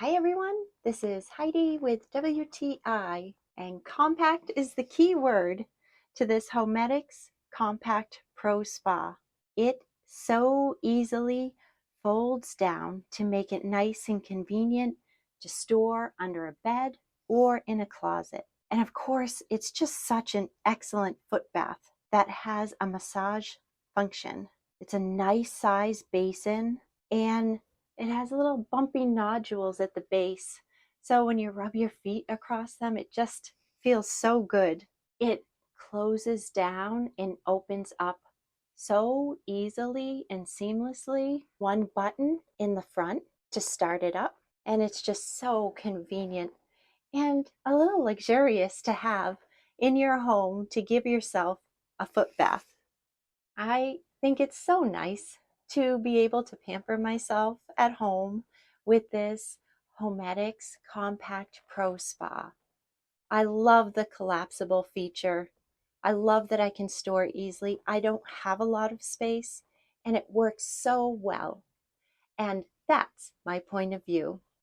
Hi everyone, this is Heidi with WTI, and compact is the key word to this Homedics Compact Pro Spa. It so easily folds down to make it nice and convenient to store under a bed or in a closet. And of course, it's just such an excellent foot bath that has a massage function. It's a nice size basin, and it has little bumpy nodules at the base. So when you rub your feet across them, it just feels so good. It closes down and opens up so easily and seamlessly. One button in the front to start it up. And it's just so convenient and a little luxurious to have in your home to give yourself a foot bath. I think it's so nice to be able to pamper myself at home with this Homedics Compact Pro Spa. I love the collapsible feature. I love that I can store easily. I don't have a lot of space and it works so well. And that's my point of view.